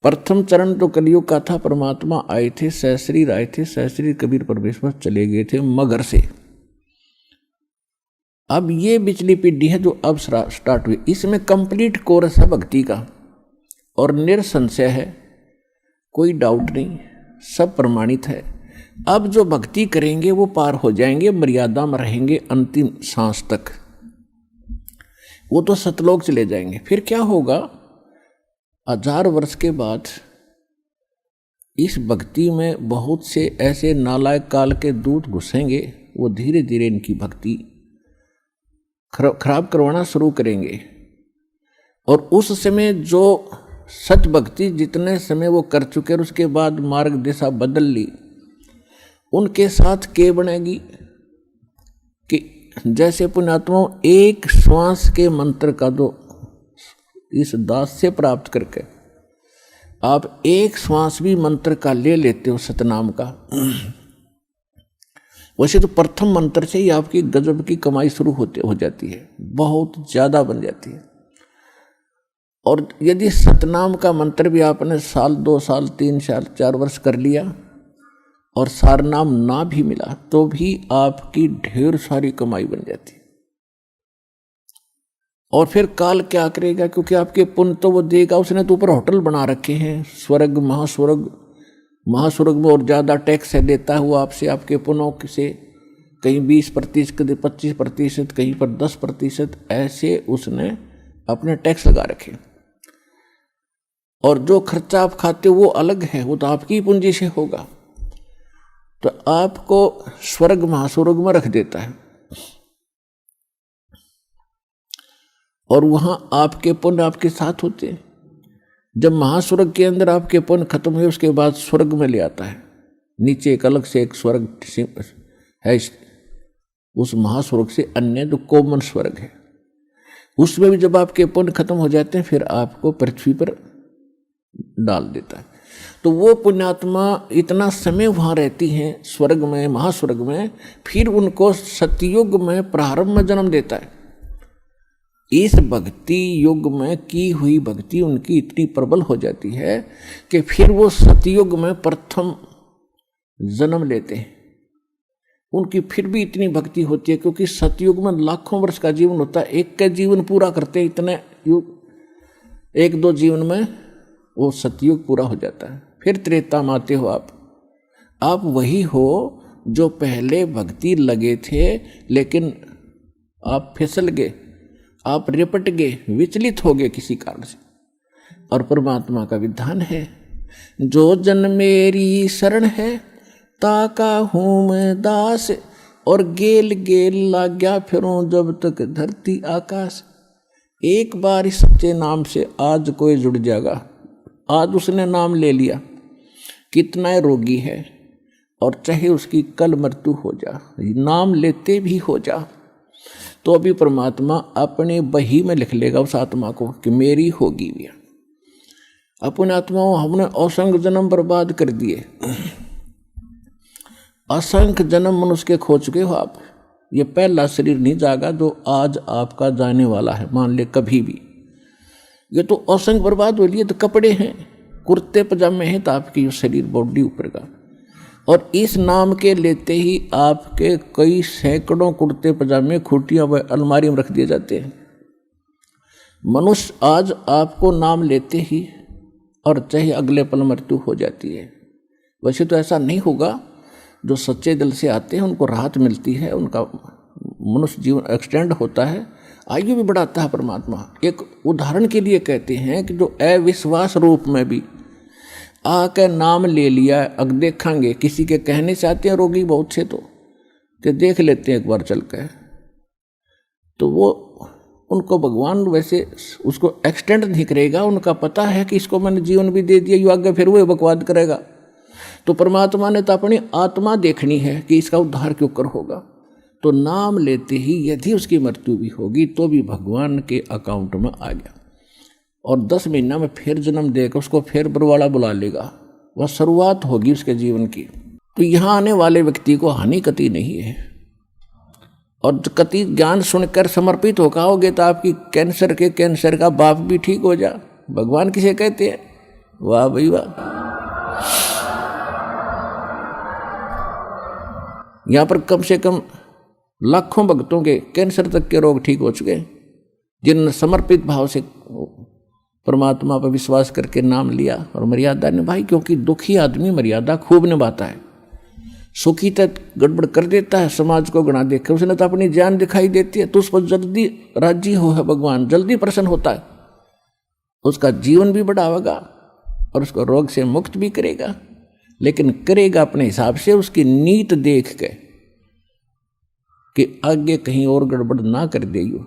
प्रथम चरण तो कलयुग का था, परमात्मा आए थे, सहस्रीर आए थे, सहस्रीर कबीर परमेश्वर चले गए थे मगर से। अब ये पिछली पीढ़ी है जो अब स्टार्ट हुई, इसमें कंप्लीट कोर्स है भक्ति का और निरसंशय है, कोई डाउट नहीं, सब प्रमाणित है। अब जो भक्ति करेंगे वो पार हो जाएंगे, मर्यादा में रहेंगे अंतिम सांस तक, वो तो सतलोक चले जाएंगे। फिर क्या होगा, 1000 वर्ष के बाद इस भक्ति में बहुत से ऐसे नालायक काल के दूत घुसेंगे, वो धीरे धीरे इनकी भक्ति खराब करवाना शुरू करेंगे। और उस समय जो सच भक्ति जितने समय वो कर चुके और उसके बाद मार्ग दिशा बदल ली, उनके साथ क्या बनेगी कि जैसे पुण्यात्माओं एक श्वास के मंत्र का जो इस दास से प्राप्त करके आप एक श्वास भी मंत्र का ले लेते हो सतनाम का, वैसे तो प्रथम मंत्र से ही आपकी गजब की कमाई शुरू हो जाती है, बहुत ज़्यादा बन जाती है। और यदि सतनाम का मंत्र भी आपने साल 2 साल 3 साल 4 वर्ष कर लिया और सारनाम ना भी मिला तो भी आपकी ढेर सारी कमाई बन जाती है। और फिर काल क्या करेगा, क्योंकि आपके पुण्य तो वो देगा, उसने तो ऊपर होटल बना रखे हैं, स्वर्ग महास्वर्ग, महास्वर्ग में और ज़्यादा टैक्स है देता हुआ आपसे, आपके पुण्यों से कहीं 20%, कहीं 25%, कहीं पर 10%, ऐसे उसने अपने टैक्स लगा रखे। और जो खर्चा आप खाते हो वो अलग है, वो तो आपकी पूंजी से होगा, तो आपको स्वर्ग महास्वर्ग में रख देता है। और वहां आपके पुण्य आपके साथ होते हैं। जब महास्वर्ग के अंदर आपके पुण्य खत्म हुए उसके बाद स्वर्ग में ले आता है, नीचे एक अलग से एक स्वर्ग है, उस महास्वर्ग से अन्य जो कॉमन स्वर्ग है, उसमें भी जब आपके पुण्य खत्म हो जाते हैं फिर आपको पृथ्वी पर डाल देता है। तो वो पुण्यात्मा इतना समय वहाँ रहती हैं स्वर्ग में, महास्वर्ग में, फिर उनको सतयुग में प्रारंभ में जन्म देता है। इस भक्ति युग में की हुई भक्ति उनकी इतनी प्रबल हो जाती है कि फिर वो सतयुग में प्रथम जन्म लेते हैं। उनकी फिर भी इतनी भक्ति होती है क्योंकि सतयुग में लाखों वर्ष का जीवन होता है, एक का जीवन पूरा करते हैं, इतने युग 1-2 जीवन में वो सतयुग पूरा हो जाता है। फिर त्रेता में आते हो आप वही हो जो पहले भक्ति लगे थे लेकिन आप फिसल गए, आप रिपट गए, विचलित हो गए किसी कारण से। और परमात्मा का विधान है, जो जन मेरी शरण है ताका हूँ मैं दास, और गेल गेल लाग्या फिरूं जब तक धरती आकाश। एक बार इस सच्चे नाम से आज कोई जुड़ जाएगा, आज उसने नाम ले लिया, कितना रोगी है और चाहे उसकी कल मृत्यु हो जा, नाम लेते भी हो जा, तो अभी परमात्मा अपने बही में लिख लेगा उस आत्मा को कि मेरी होगी भी। अपने आत्माओं हमने असंख्य जन्म बर्बाद कर दिए, असंख्य जन्म मनुष्य के खो चुके हो आप। ये पहला शरीर नहीं जागा जो आज आपका जाने वाला है, मान ले कभी भी। ये तो असंख्य बर्बाद हो लिए, तो कपड़े हैं, कुर्ते पजामे हैं, तो आपकी शरीर बॉडी ऊपर का। और इस नाम के लेते ही आपके कई सैकड़ों कुर्ते पजामे खूटियां व अलमारी में रख दिए जाते हैं। मनुष्य आज आपको नाम लेते ही और चाहे अगले पल मृत्यु हो जाती है। वैसे तो ऐसा नहीं होगा, जो सच्चे दिल से आते हैं उनको राहत मिलती है, उनका मनुष्य जीवन एक्सटेंड होता है, आयु भी बढ़ाता है परमात्मा। एक उदाहरण के लिए कहते हैं कि जो अविश्वास रूप में भी आके नाम ले लिया, अग देखेंगे किसी के कहने से आते हैं रोगी बहुत से, तो कि देख लेते हैं एक बार चल के, तो वो उनको भगवान वैसे उसको एक्सटेंड नहीं करेगा, उनका पता है कि इसको मैंने जीवन भी दे दिया, यू आगे फिर वो बकवाद करेगा। तो परमात्मा ने तो अपनी आत्मा देखनी है कि इसका उद्धार क्यों कर होगा, तो नाम लेते ही यदि उसकी मृत्यु भी होगी तो भी भगवान के अकाउंट में आ गया, और 10 महीना में फिर जन्म देकर उसको फिर बरवाड़ा बुला लेगा, वह शुरुआत होगी उसके जीवन की। तो यहाँ आने वाले व्यक्ति को हानि कति नहीं है, और कति ज्ञान सुनकर समर्पित होकर आओगे तो आपकी कैंसर का बाप भी ठीक हो जा। भगवान किसे कहते हैं, वाह भाई वाह। यहां पर कम से कम लाखों भक्तों के कैंसर तक के रोग ठीक हो चुके, जिन्होंने समर्पित भाव से परमात्मा पर विश्वास करके नाम लिया और मर्यादा निभाई। क्योंकि दुखी आदमी मर्यादा खूब निभाता है, सुखी तक गड़बड़ कर देता है, समाज को गणा देखे। उसने तो अपनी जान दिखाई देती है, तो उस पर जल्दी राजी हो है भगवान, जल्दी प्रसन्न होता है, उसका जीवन भी बढ़ावेगा और उसको रोग से मुक्त भी करेगा। लेकिन करेगा अपने हिसाब से, उसकी नीत देख के कि आगे कहीं और गड़बड़ ना कर देगी।